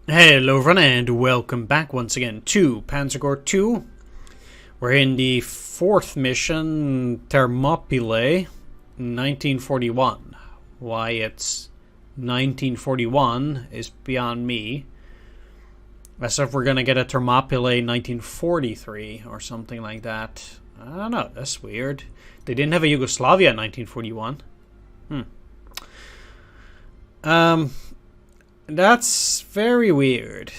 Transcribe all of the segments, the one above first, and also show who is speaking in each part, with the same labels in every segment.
Speaker 1: Hello everyone and welcome back once again to Panzer Corps 2. We're in the fourth mission, Thermopylae, 1941. Why it's 1941 is beyond me. As if we're gonna get a Thermopylae 1943 or something like that. I don't know, that's weird. They didn't have a Yugoslavia in 1941. That's very weird.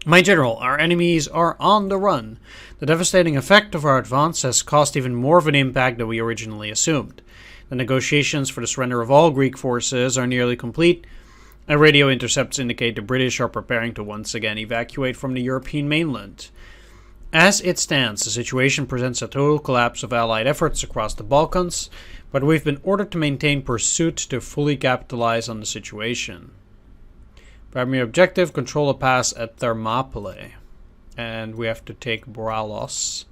Speaker 1: My general, our enemies are on the run. The devastating effect of our advance has caused even more of an impact than we originally assumed. The negotiations for the surrender of all Greek forces are nearly complete, and radio intercepts indicate the British are preparing to once again evacuate from the European mainland. As it stands, the situation presents a total collapse of Allied efforts across the Balkans, but we've been ordered to maintain pursuit to fully capitalize on the situation. Primary objective, control a pass at Thermopylae. And we have to take Boralos.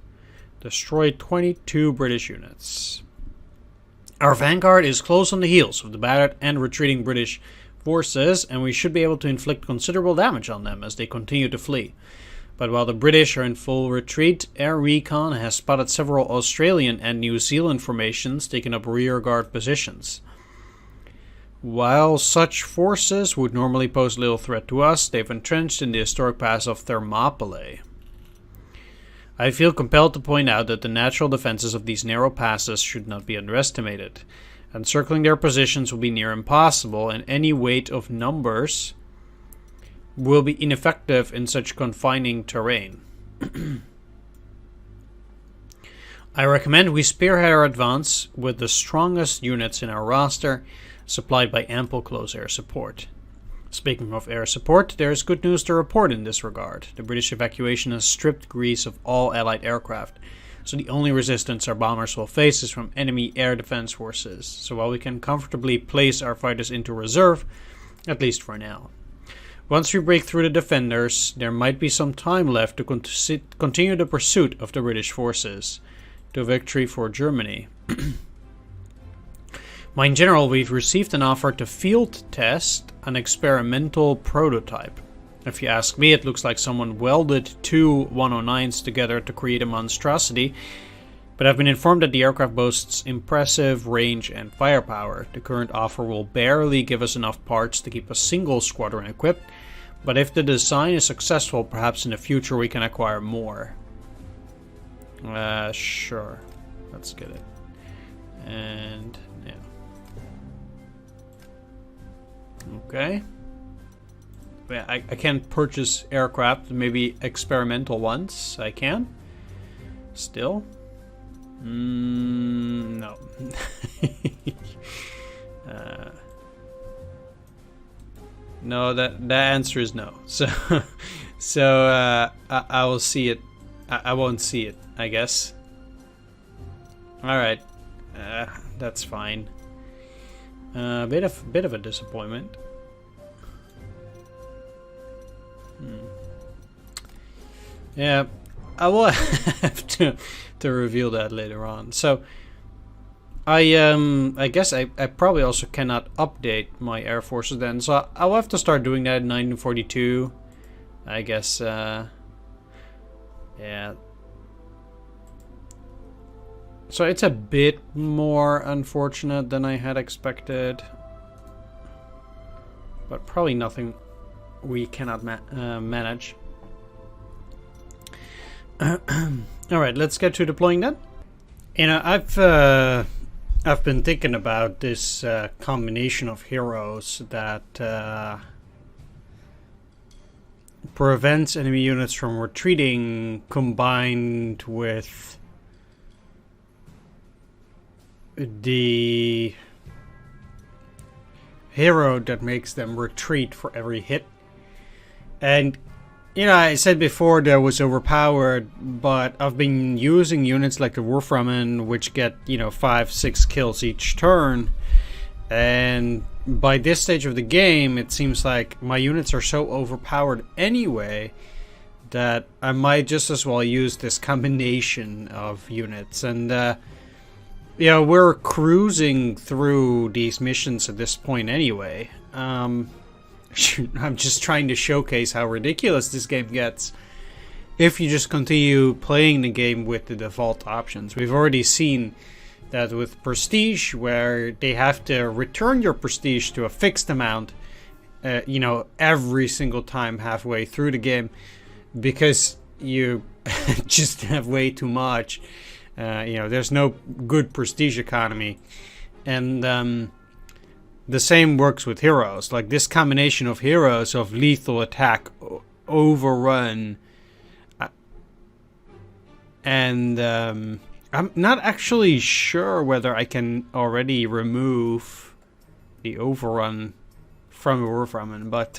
Speaker 1: Destroy 22 British units. Our vanguard is close on the heels of the battered and retreating British forces, and we should be able to inflict considerable damage on them as they continue to flee. But while the British are in full retreat, Air Recon has spotted several Australian and New Zealand formations taking up rearguard positions. While such forces would normally pose little threat to us, they've entrenched in the historic pass of Thermopylae. I feel compelled to point out that the natural defenses of these narrow passes should not be underestimated. Encircling their positions will be near impossible, and any weight of numbers will be ineffective in such confining terrain. I recommend we spearhead our advance with the strongest units in our roster, supplied by ample close air support. Speaking of air support, there is good news to report in this regard. The British evacuation has stripped Greece of all Allied aircraft, so the only resistance our bombers will face is from enemy air defense forces. So while we can comfortably place our fighters into reserve, at least for now. Once we break through the defenders, there might be some time left to continue the pursuit of the British forces to victory for Germany. In general, we've received an offer to field test an experimental prototype. If you ask me, it looks like someone welded two 109s together to create a monstrosity, but I've been informed that the aircraft boasts impressive range and firepower. The current offer will barely give us enough parts to keep a single squadron equipped, but if the design is successful, perhaps in the future we can acquire more. Sure. Let's get it. And, yeah. Okay. Yeah, I can't purchase aircraft, maybe experimental ones. I can. Still. No. No, that answer is no. So I will see it. I won't see it, I guess. All right, that's fine. Bit of a disappointment. Yeah, I will have to reveal that later on. So I guess I probably also cannot update my air forces then, so I'll have to start doing that in 1942. I guess yeah. So it's a bit more unfortunate than I had expected, but probably nothing we cannot manage. Alright, let's get to deploying that. You know, I've been thinking about this combination of heroes that prevents enemy units from retreating, combined with the hero that makes them retreat for every hit. And you know, I said before that was overpowered, but I've been using units like the Wolframen, which get, 5-6 kills each turn. And by this stage of the game, it seems like my units are so overpowered anyway that I might just as well use this combination of units. And, we're cruising through these missions at this point anyway. I'm just trying to showcase how ridiculous this game gets if you just continue playing the game with the default options. We've already seen that with Prestige, where they have to return your Prestige to a fixed amount, every single time halfway through the game, because you just have way too much. There's no good Prestige economy. And the same works with heroes. Like this combination of heroes of lethal attack, overrun, and I'm not actually sure whether I can already remove the overrun from Wolframen, but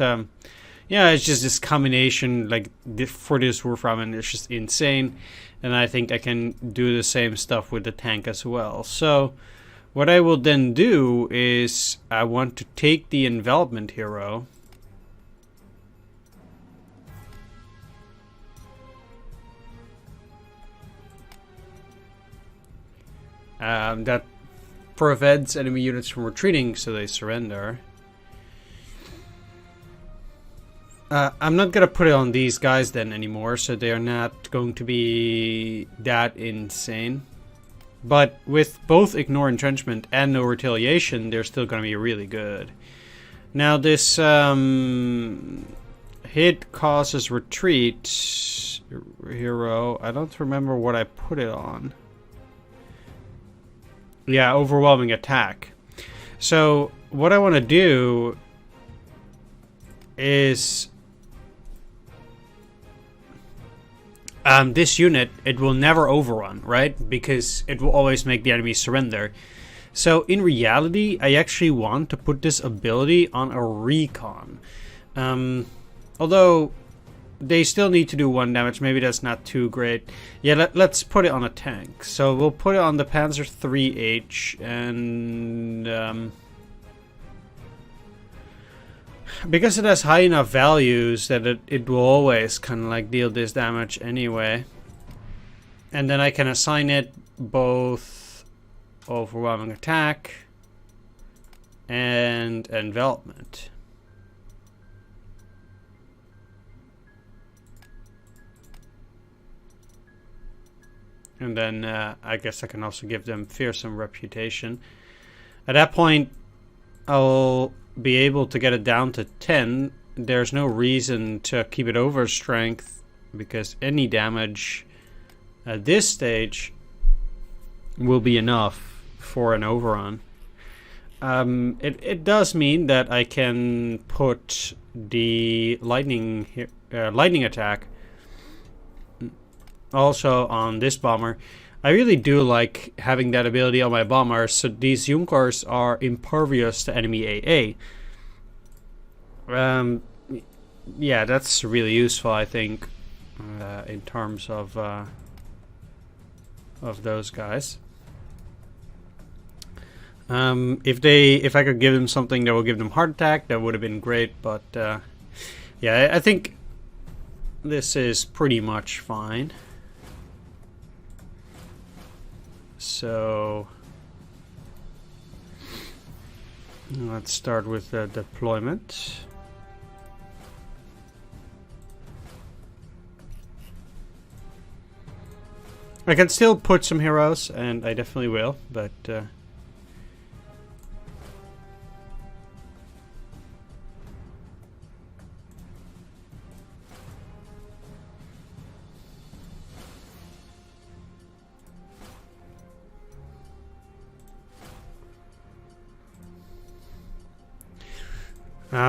Speaker 1: it's just this combination, like for this Wolframen, it's just insane, and I think I can do the same stuff with the tank as well. So what I will then do is I want to take the envelopment hero, that prevents enemy units from retreating so they surrender. I'm not gonna put it on these guys then anymore, so they are not going to be that insane. But with both Ignore Entrenchment and No Retaliation, they're still gonna be really good. Now this hit causes retreat hero. I don't remember what I put it on. Yeah, overwhelming attack. So what I want to do is this unit, it will never overrun, right? Because it will always make the enemy surrender. So in reality, I actually want to put this ability on a recon. Although they still need to do 1 damage. Maybe that's not too great. Yeah, let's put it on a tank. So we'll put it on the Panzer 3H, and because it has high enough values that it will always kind of like deal this damage anyway. And then I can assign it both overwhelming attack and envelopment. And then I guess I can also give them fearsome reputation. At that point, I'll be able to get it down to 10. There's no reason to keep it over strength, because any damage at this stage will be enough for an overrun. It does mean that I can put the lightning attack also on this bomber. I really do like having that ability on my bombers, so these Junkers are impervious to enemy AA. Yeah, that's really useful, I think, in terms of those guys. If I could give them something that will give them heart attack, that would have been great. But yeah, I think this is pretty much fine. So let's start with the deployment. I can still put some heroes, and I definitely will, but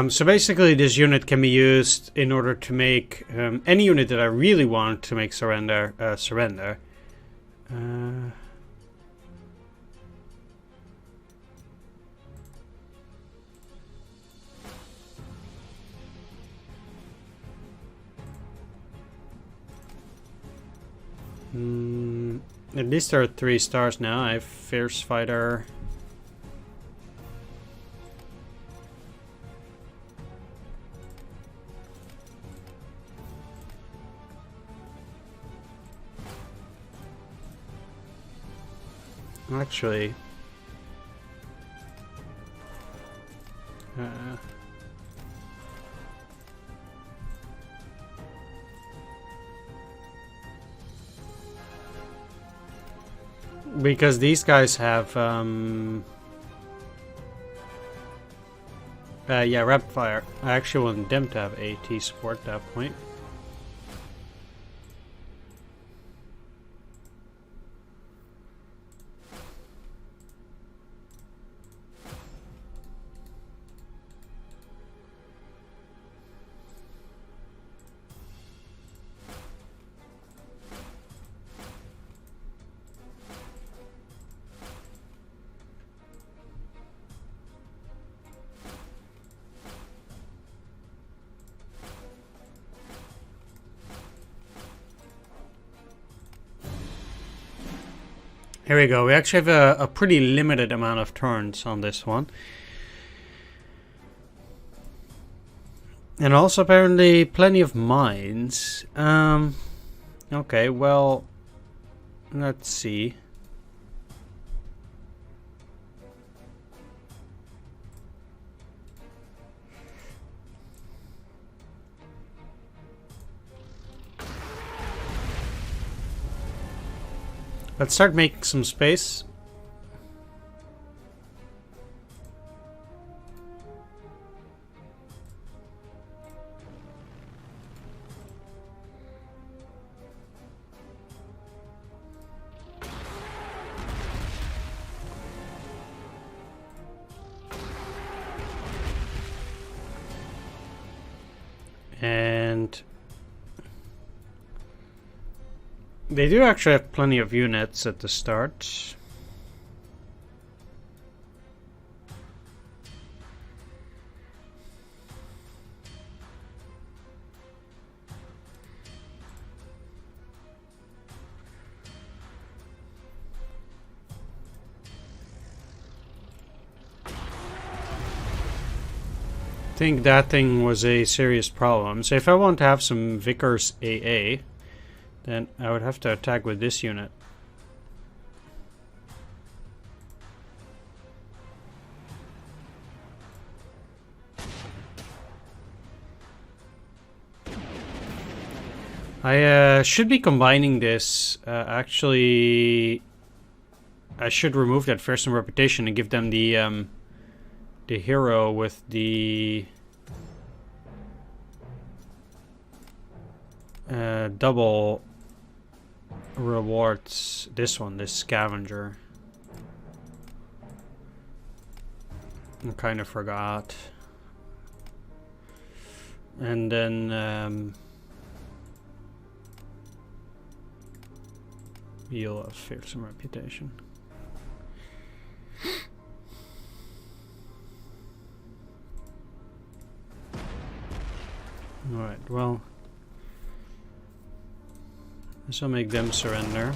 Speaker 1: so basically this unit can be used in order to make any unit that I really want to make surrender. At least there are 3 stars now. I have Fierce Fighter. Actually, Because these guys have, yeah, rapid fire. I actually want them to have AT support at that point. Here we go. We actually have a pretty limited amount of turns on this one. And also apparently plenty of mines. Okay, well, let's see. Let's start making some space. And they do actually have plenty of units at the start. I think that thing was a serious problem. So if I want to have some Vickers AA, then I would have to attack with this unit. I should be combining this. Actually, I should remove that fearsome reputation and give them the hero with the double rewards. This one, this scavenger. I kind of forgot. And then you'll have fearsome reputation. Alright, well, this will make them surrender.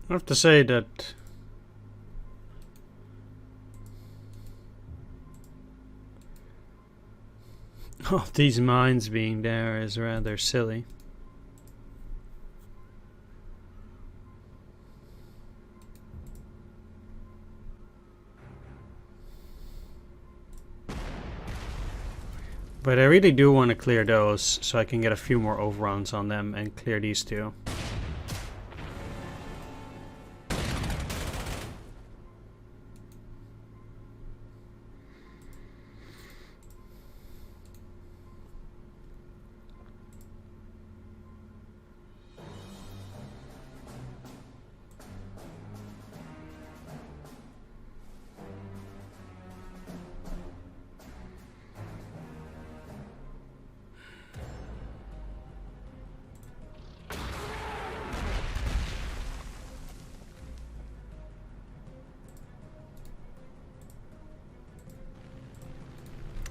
Speaker 1: I have to say that these mines being there is rather silly. But I really do want to clear those so I can get a few more overruns on them and clear these two.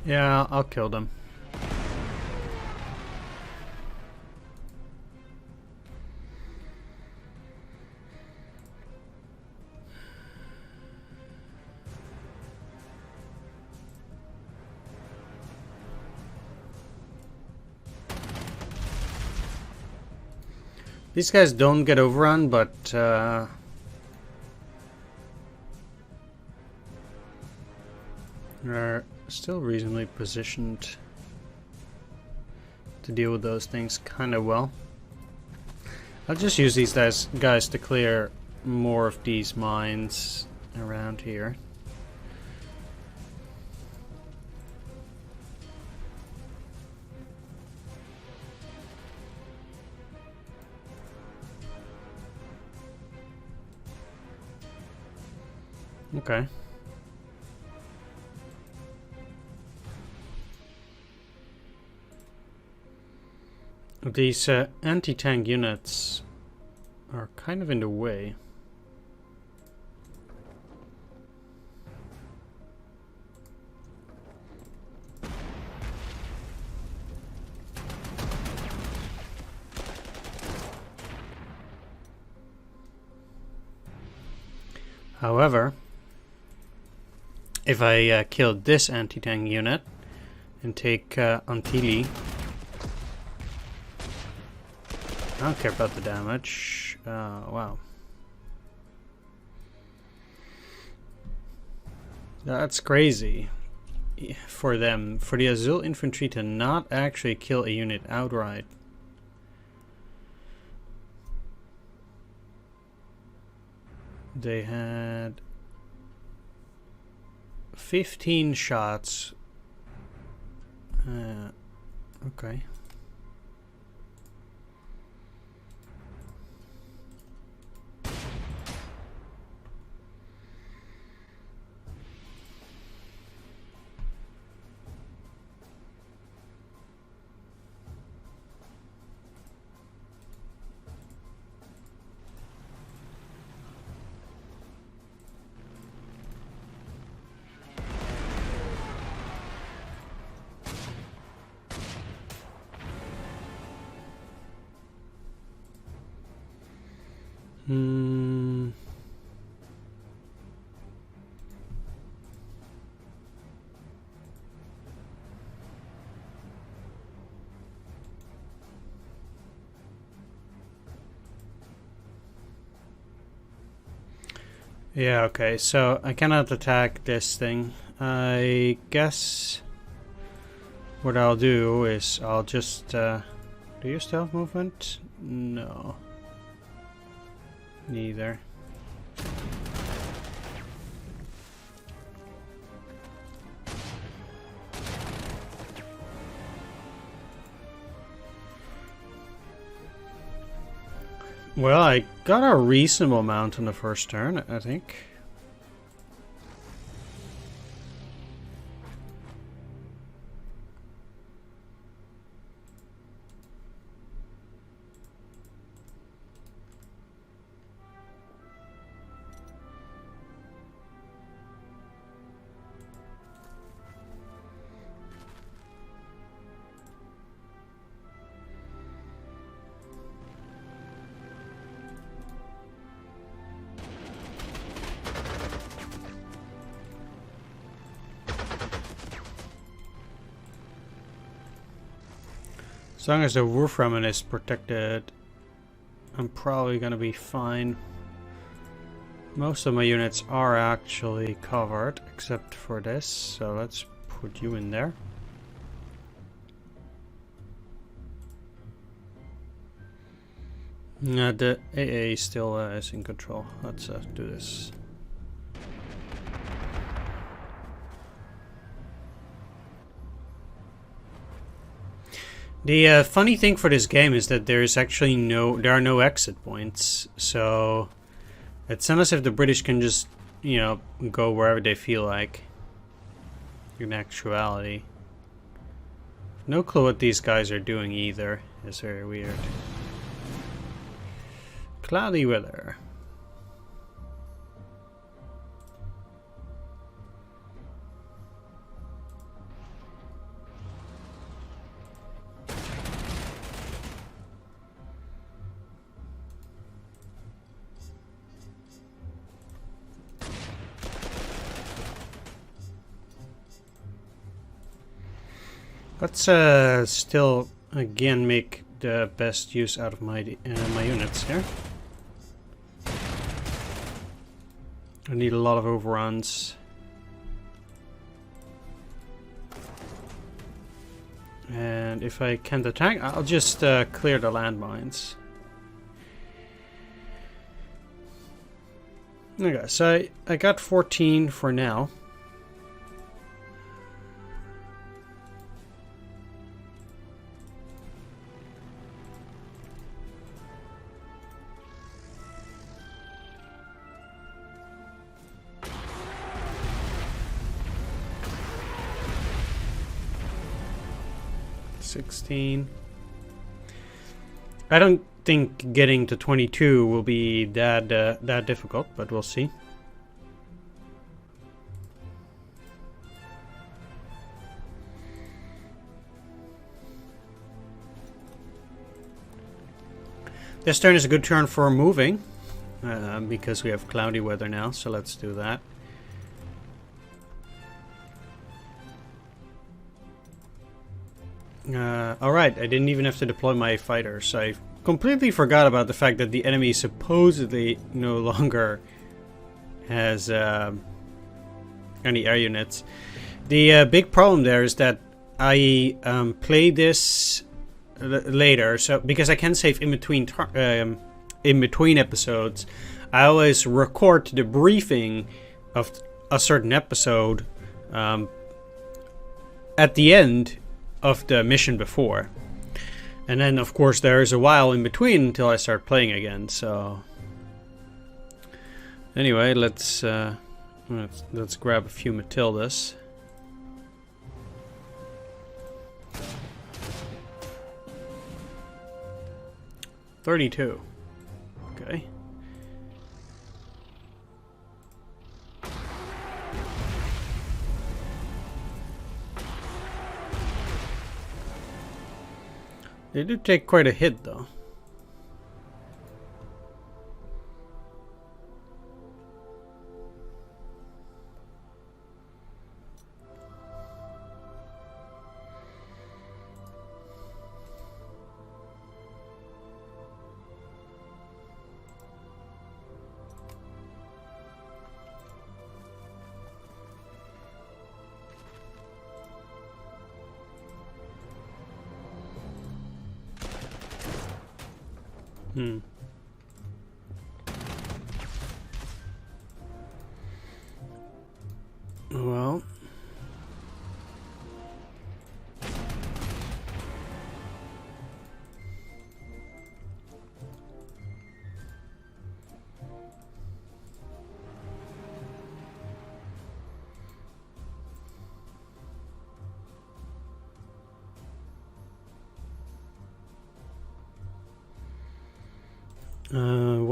Speaker 1: Yeah, I'll kill them. These guys don't get overrun, but are still reasonably positioned to deal with those things kind of well. I'll just use these guys to clear more of these mines around here. Okay. These anti-tank units are kind of in the way. However, if I kill this anti-tank unit and take Antili, I don't care about the damage. Wow. That's crazy for them. For the Azul infantry to not actually kill a unit outright. They had 15 shots. Okay. Yeah, okay, so I cannot attack this thing. I guess what I'll do is I'll just do you still have movement? No. Neither. Well, I got a reasonable amount on the first turn, I think. As long as the Wolframen is protected, I'm probably gonna be fine. Most of my units are actually covered, except for this, so let's put you in there. The AA still is in control. Let's do this. The funny thing for this game is that there are no exit points, so it's not as if the British can just, you know, go wherever they feel like. In actuality, no clue what these guys are doing either. It's very weird. Cloudy weather. Let's still again make the best use out of my my units here. I need a lot of overruns. And if I can't attack, I'll just clear the landmines. Okay, so I got 14 for now. I don't think getting to 22 will be that difficult, but we'll see. This turn is a good turn for moving, because we have cloudy weather now, so let's do that. Alright, I didn't even have to deploy my fighters. I completely forgot about the fact that the enemy supposedly no longer has any air units. The big problem there is that I play this later, so because I can save in between episodes, I always record the briefing of a certain episode at the end of the mission before, and then of course there is a while in between until I start playing again. So anyway, let's grab a few Matildas. $32. Okay. They do take quite a hit, though. Well,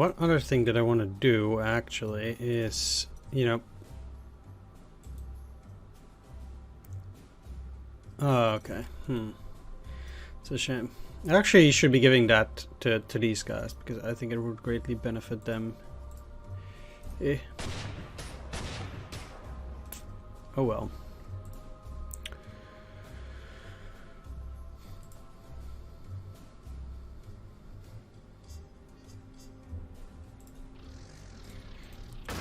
Speaker 1: what other thing that I want to do actually is, you know, oh, okay. It's a shame. Actually, you should be giving that to these guys, because I think it would greatly benefit them. Oh well.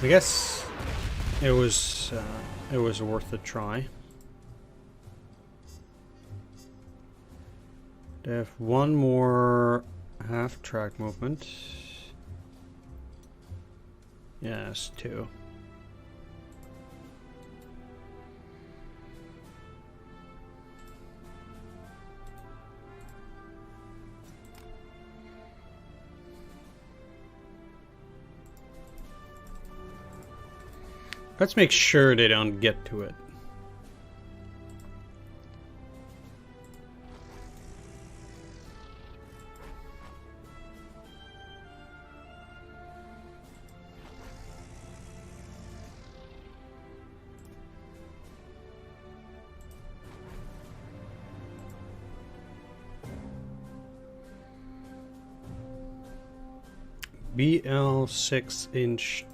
Speaker 1: I guess it was worth a try. They have one more half-track movement. Yes, two. Let's make sure they don't get to it. BL 6-inch,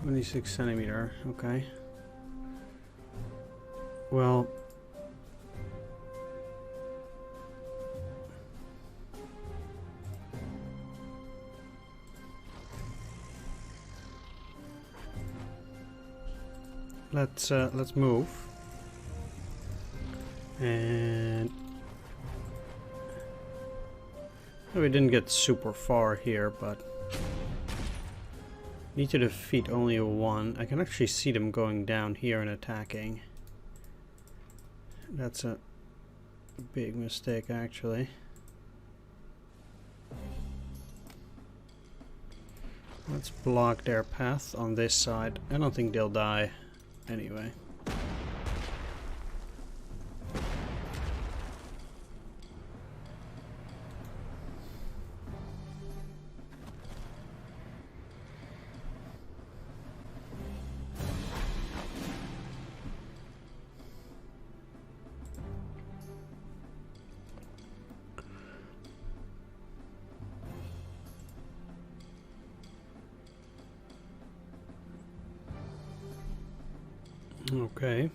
Speaker 1: 26 centimeter. Okay. Well, let's move. And we didn't get super far here, but need to defeat only one. I can actually see them going down here and attacking. That's a big mistake, actually. Let's block their path on this side. I don't think they'll die anyway. Okay.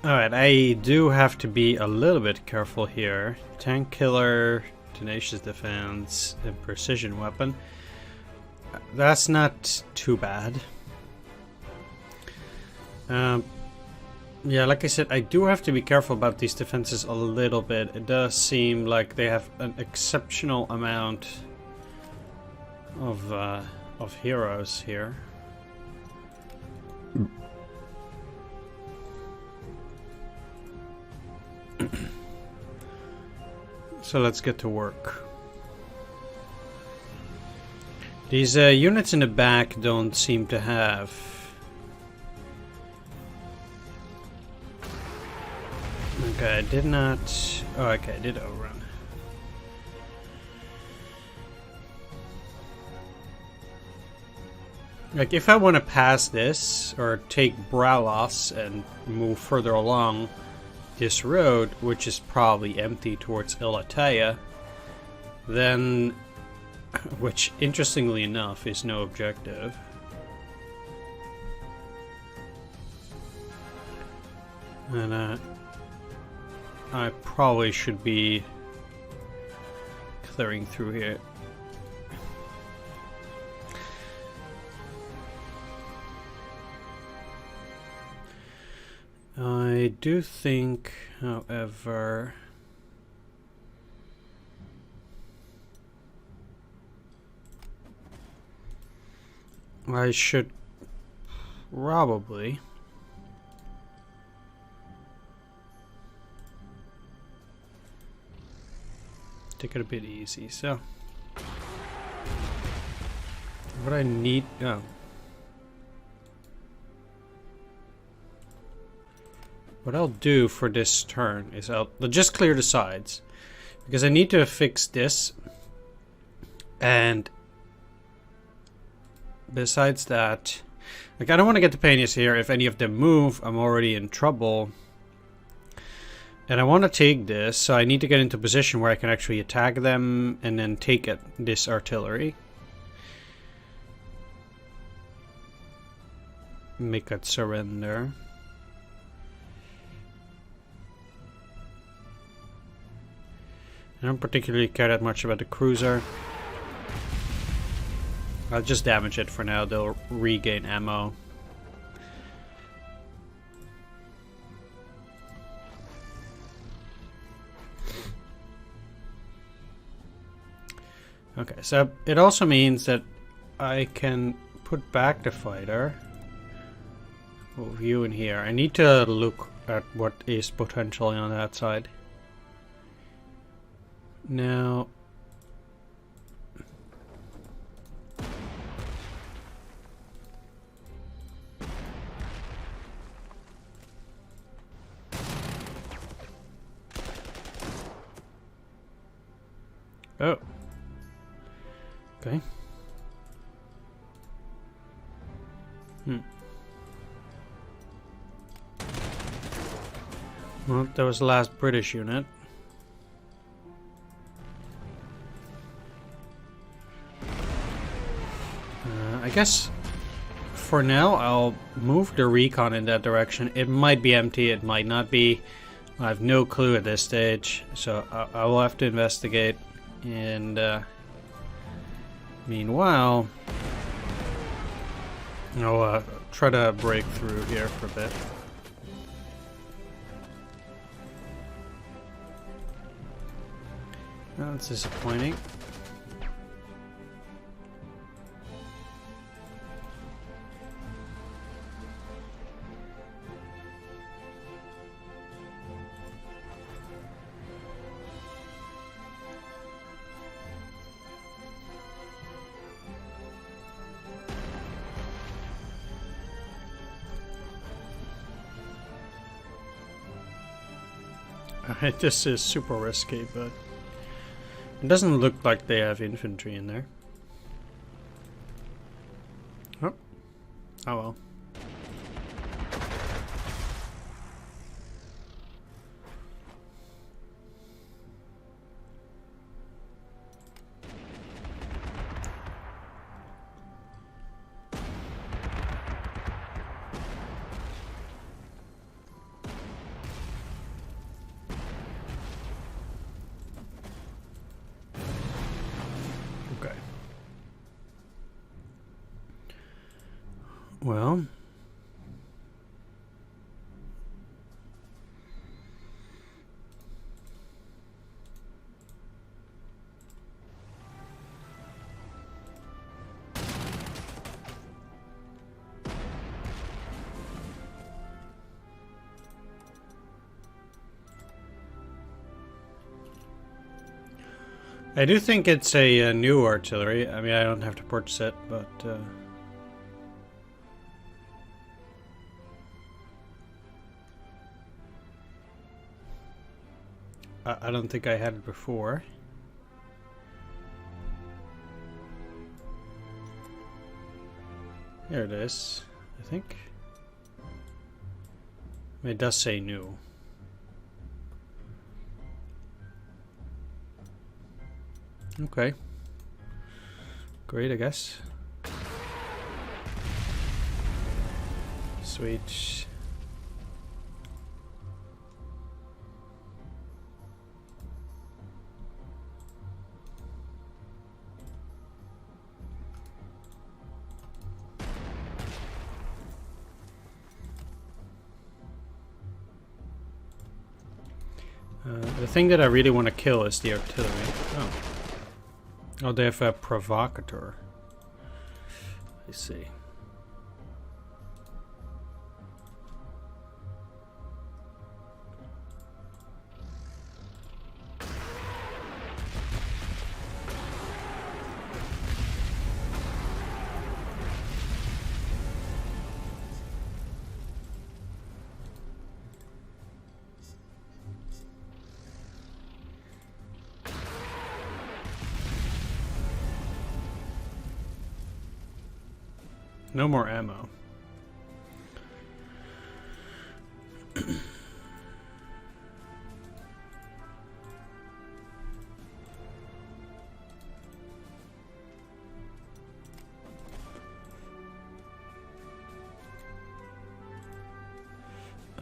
Speaker 1: Alright, I do have to be a little bit careful here. Tank killer, tenacious defense, and precision weapon. That's not too bad. Yeah, like I said, I do have to be careful about these defenses a little bit. It does seem like they have an exceptional amount of heroes here. So let's get to work. These units in the back don't seem to have... Okay, I did not... Oh, okay, I did overrun. Like, if I want to pass this, or take Bralos and move further along this road, which is probably empty towards Elatea, then, which interestingly enough is no objective. And I probably should be clearing through here. I do think, however, I should probably take it a bit easy. So, what I need, oh. What I'll do for this turn is I'll just clear the sides, because I need to fix this, and besides that, like, I don't want to get the Panias here. If any of them move, I'm already in trouble, and I want to take this, so I need to get into a position where I can actually attack them and then take this artillery. Make that surrender. I don't particularly care that much about the cruiser. I'll just damage it for now. They'll regain ammo. Okay, so it also means that I can put back the fighter. Move you in here. I need to look at what is potentially on that side. Now, oh, okay. Well, that was the last British unit. I guess for now I'll move the recon in that direction. It might be empty, it might not be. I have no clue at this stage, so I will have to investigate and Meanwhile, I'll try to break through here for a bit. That's disappointing. This is super risky, but it doesn't look like they have infantry in there. Oh, oh well. Well, I do think it's a new artillery. I mean, I don't have to purchase it, but I don't think I had it before. There it is, I think. It does say new. Okay. Great, I guess. Sweet. The thing that I really want to kill is the artillery. Oh. Oh, they have a provocateur. I see. No more ammo.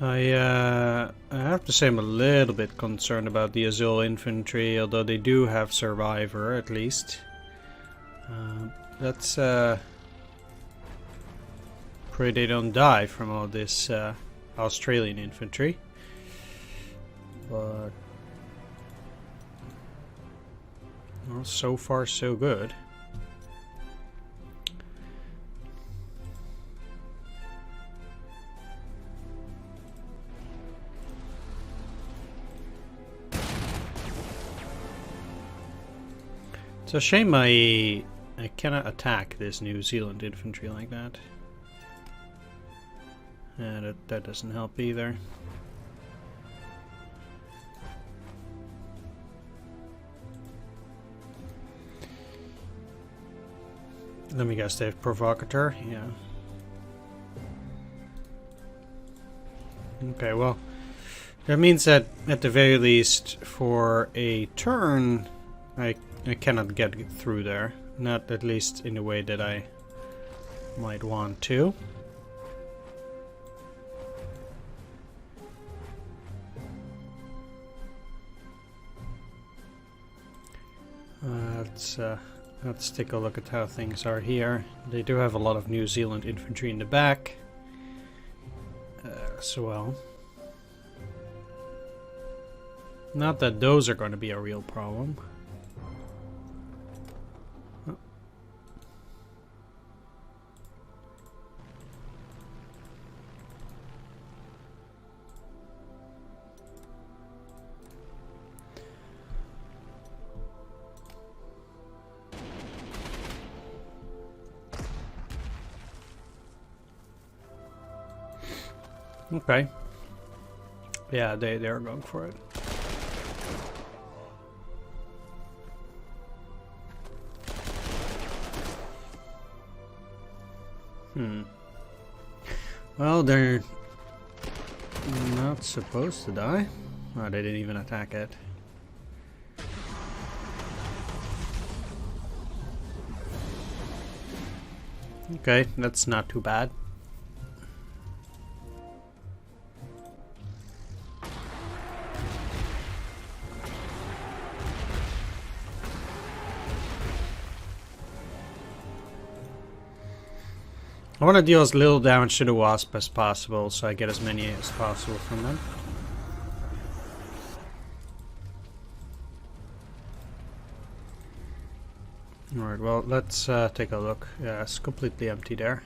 Speaker 1: I have to say I'm a little bit concerned about the Azul infantry, although they do have survivor at least. That's pray they don't die from all this Australian infantry. But well, so far so good. It's a shame I cannot attack this New Zealand infantry like that. And that doesn't help either. Let me guess, they have provocateur? Yeah. Okay, well, that means that at the very least for a turn I cannot get through there. Not at least in the way that I might want to. let's take a look at how things are here. They do have a lot of New Zealand infantry in the back as well. Not that those are going to be a real problem. Oh. Okay. Yeah, they're going for it. Well, they're not supposed to die. Oh, they didn't even attack it. Okay, that's not too bad. I want to deal as little damage to the wasp as possible, so I get as many as possible from them. Alright, well, let's take a look. Yeah, it's completely empty there.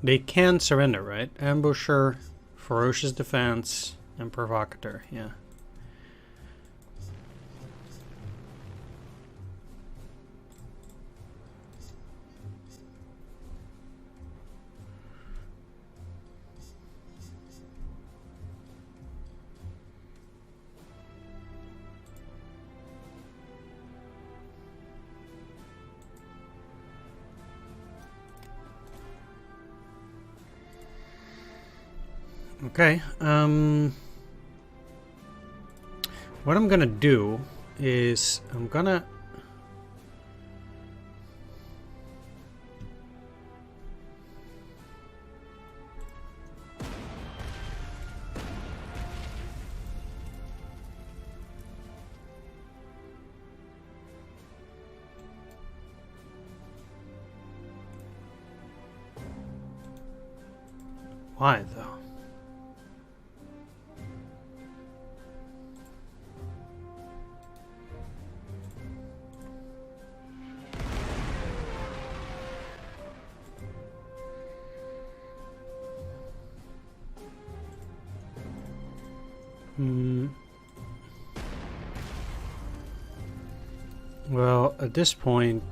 Speaker 1: They can surrender, right? Ambusher, ferocious defense, and provocateur, yeah. Okay, what I'm gonna do is I'm gonna why though? Well, at this point,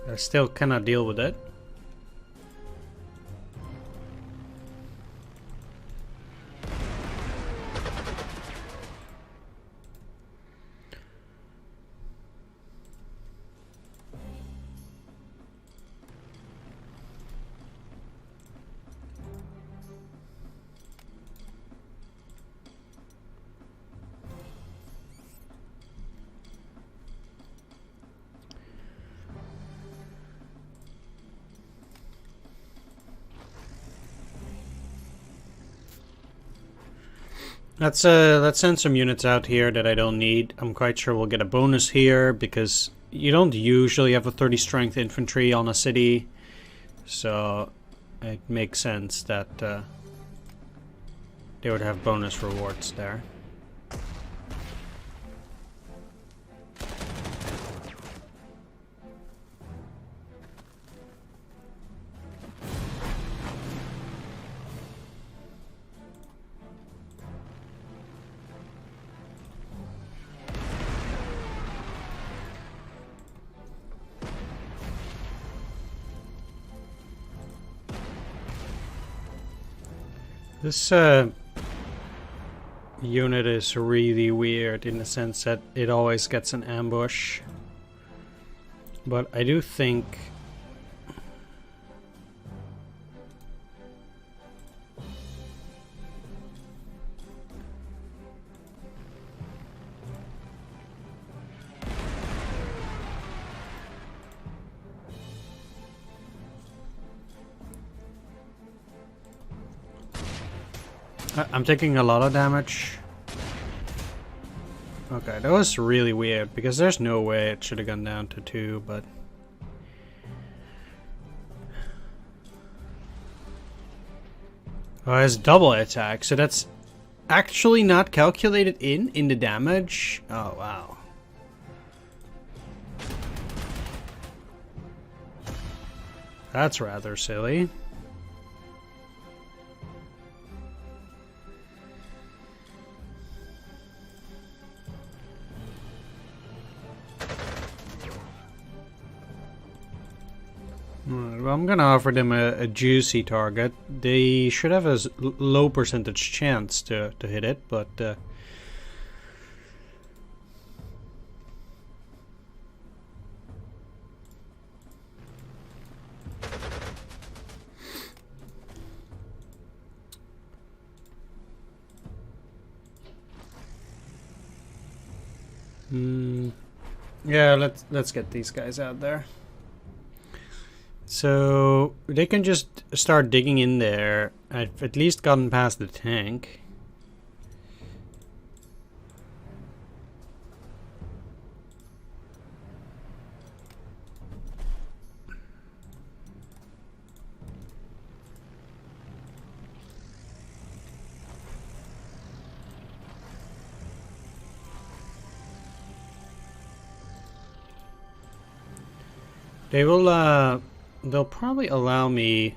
Speaker 1: I still cannot deal with it. Let's send some units out here that I don't need. I'm quite sure we'll get a bonus here because you don't usually have a 30 strength infantry on a city, so it makes sense that they would have bonus rewards there. This unit is really weird in the sense that it always gets an ambush. But I do think I'm taking a lot of damage. Okay, that was really weird, because there's no way it should have gone down to 2, but... Oh, it's double attack, so that's actually not calculated in the damage? Oh, wow. That's rather silly. Well, I'm gonna offer them a juicy target. They should have a low percentage chance to hit it, but yeah, let's get these guys out there. So they can just start digging in there. I've at least gotten past the tank. They will they'll probably allow me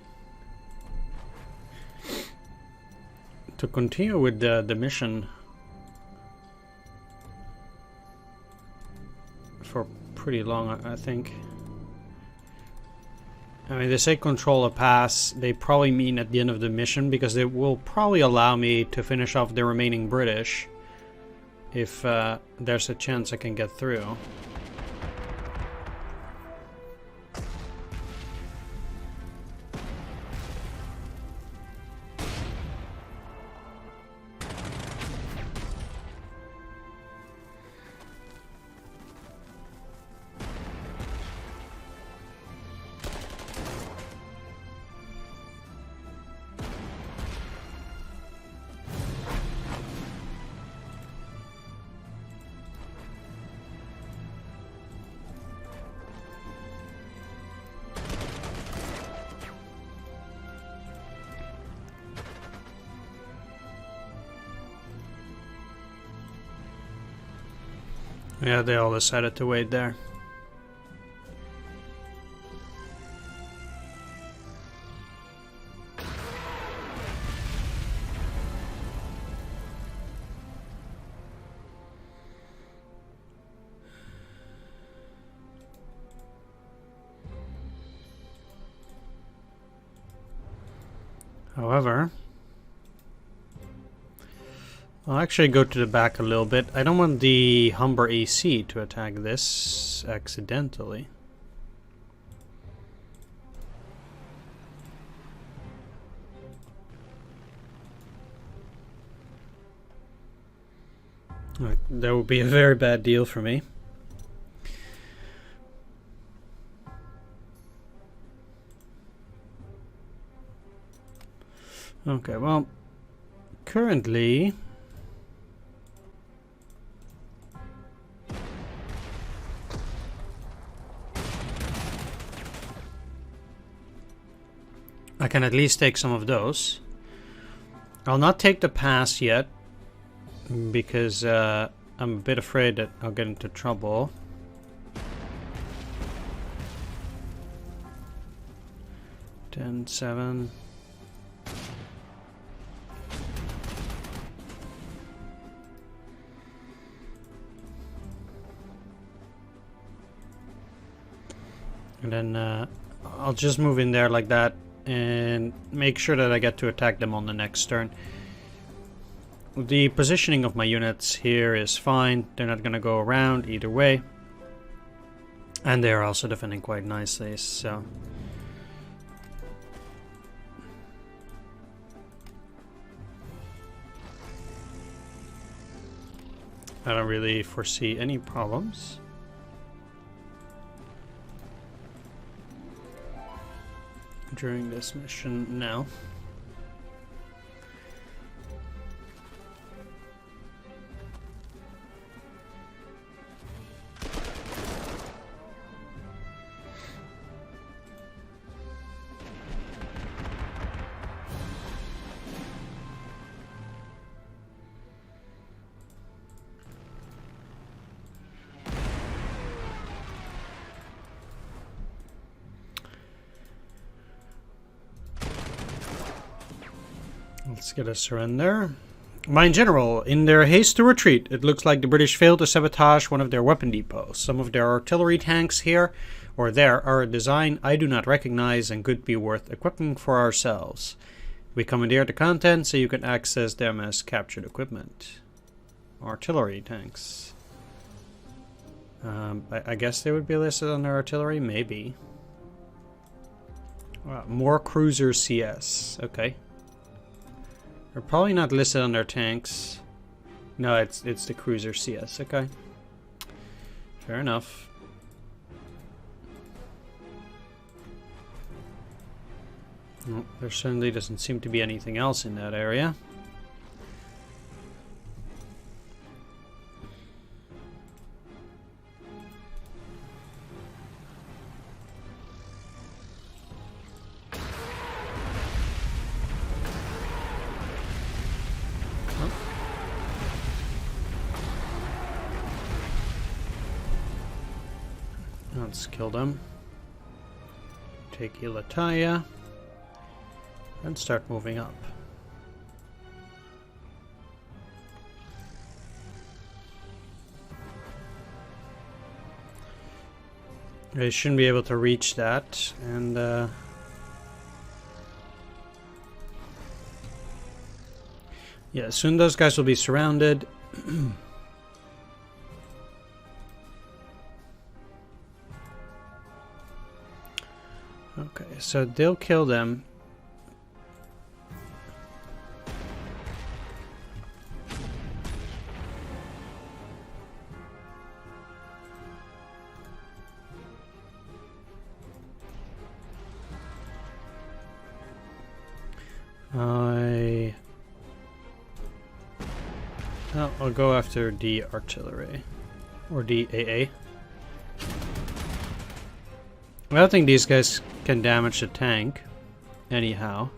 Speaker 1: to continue with the mission for pretty long, I think. I mean, they say control a pass. They probably mean at the end of the mission, because they will probably allow me to finish off the remaining British if there's a chance I can get through. Yeah, they all decided to wait there. However, I'll actually go to the back a little bit. I don't want the Humber AC to attack this accidentally. That would be a very bad deal for me. Okay, well, currently... I can at least take some of those. I'll not take the pass yet, because I'm a bit afraid that I'll get into trouble. Ten, 7. And then I'll just move in there like that and make sure that I get to attack them on the next turn. The positioning of my units here is fine. They're not going to go around either way. And they're also defending quite nicely, so... I don't really foresee any problems. During this mission now. Let's get a surrender. Mine General, in their haste to retreat, it looks like the British failed to sabotage one of their weapon depots. Some of their artillery tanks here or there are a design I do not recognize and could be worth equipping for ourselves. We commandeer the content so you can access them as captured equipment. Artillery tanks. I guess they would be listed under artillery? Maybe. More cruiser CS. Okay. They're probably not listed under tanks. No, it's the cruiser CS. Okay. Fair enough. Well, there certainly doesn't seem to be anything else in that area. Let's kill them. Take Ilataya. And start moving up. They shouldn't be able to reach that, and yeah, soon those guys will be surrounded. Okay, so they'll kill them. I'll go after the artillery. Or the AA. I don't think these guys can damage the tank. Anyhow.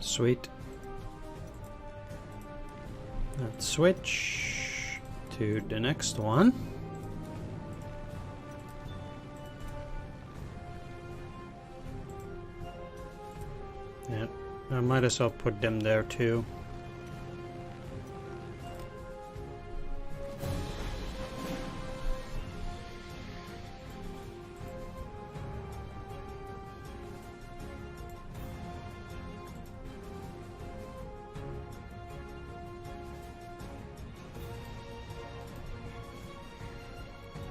Speaker 1: Sweet. Let's switch to the next one. Yeah, I might as well put them there too.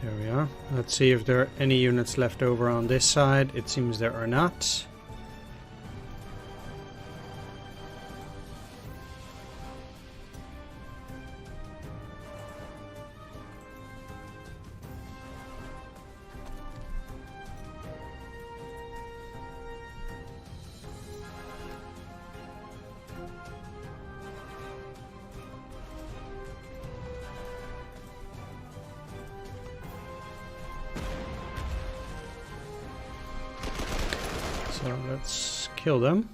Speaker 1: There we are. Let's see if there are any units left over on this side. It seems there are not. So let's kill them.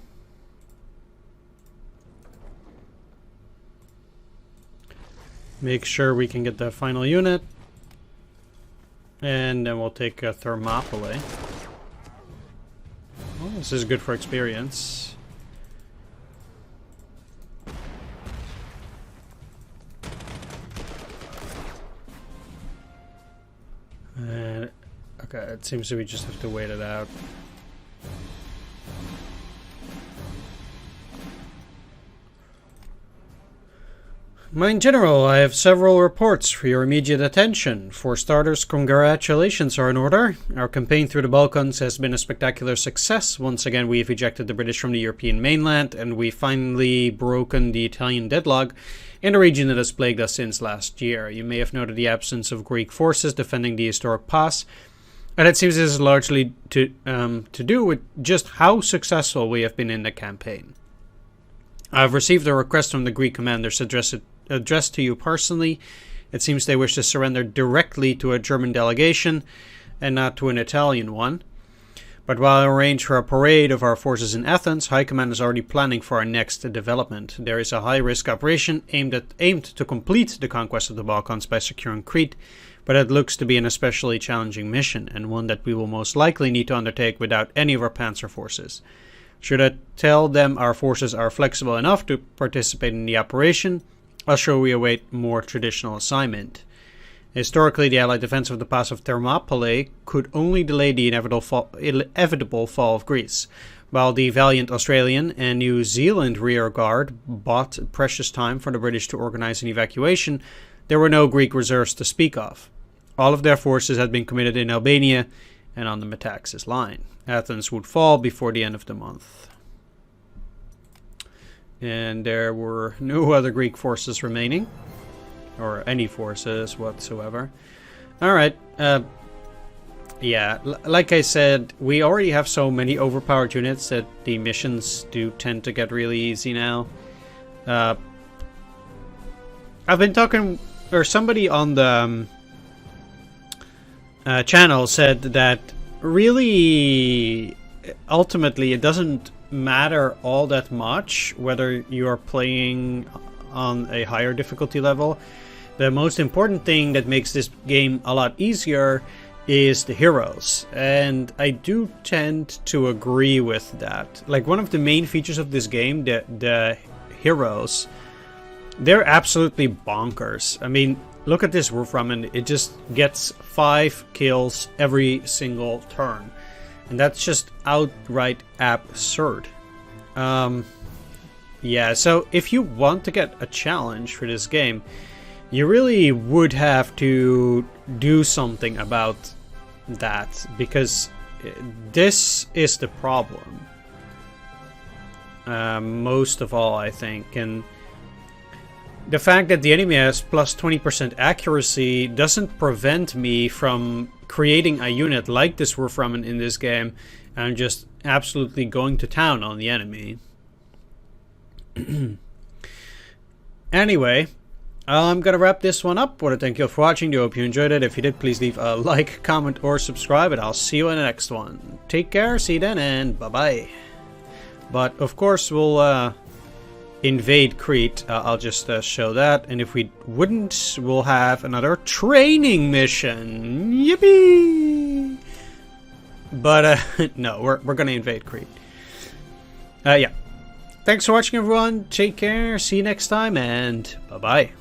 Speaker 1: Make sure we can get the final unit. And then we'll take a Thermopylae. Well, this is good for experience. And okay, it seems that we just have to wait it out. Mine General, I have several reports for your immediate attention. For starters, congratulations are in order. Our campaign through the Balkans has been a spectacular success. Once again, we've ejected the British from the European mainland, and we've finally broken the Italian deadlock in a region that has plagued us since last year. You may have noted the absence of Greek forces defending the historic pass, and it seems this is largely to do with just how successful we have been in the campaign. I've received a request from the Greek commanders addressed to you personally, It seems they wish to surrender directly to a German delegation and not to an Italian one. But while I arrange for a parade of our forces in Athens, High Command is already planning for our next development. There is a high-risk operation aimed to complete the conquest of the Balkans by securing Crete, but it looks to be an especially challenging mission, and one that we will most likely need to undertake without any of our panzer forces. Should I tell them our forces are flexible enough to participate in the operation, or shall we await more traditional assignment? Historically, the Allied defense of the pass of Thermopylae could only delay the inevitable fall of Greece, while the valiant Australian and New Zealand rearguard bought precious time for the British to organize an evacuation. There were no Greek reserves to speak of. All of their forces had been committed in Albania and on the Metaxas line. Athens would fall before the end of the month. And there were no other Greek forces remaining. Or any forces whatsoever. Alright. Yeah, like I said, we already have so many overpowered units that the missions do tend to get really easy now. I've been talking, or somebody on the channel said that really, ultimately, it doesn't matter all that much whether you're playing on a higher difficulty level. The most important thing that makes this game a lot easier is the heroes, and I do tend to agree with that. Like, one of the main features of this game, the heroes, they're absolutely bonkers. I mean, look at this Wolframen, it just gets 5 kills every single turn, and that's just outright absurd. Yeah, so if you want to get a challenge for this game, you really would have to do something about that, because this is the problem. Most of all, I think. And the fact that the enemy has plus 20% accuracy doesn't prevent me from creating a unit like this Wolframen in this game and just absolutely going to town on the enemy. Anyway, I'm gonna wrap this one up. Want to thank you all for watching. I hope you enjoyed it. If you did, please leave a like, comment, or subscribe, and I'll see you in the next one. Take care, see you then, and bye-bye. But, of course, we'll invade Crete. I'll just show that. And if we wouldn't, we'll have another training mission. Yippee! But, no, we're gonna invade Crete. Yeah. Thanks for watching, everyone. Take care, see you next time, and bye-bye.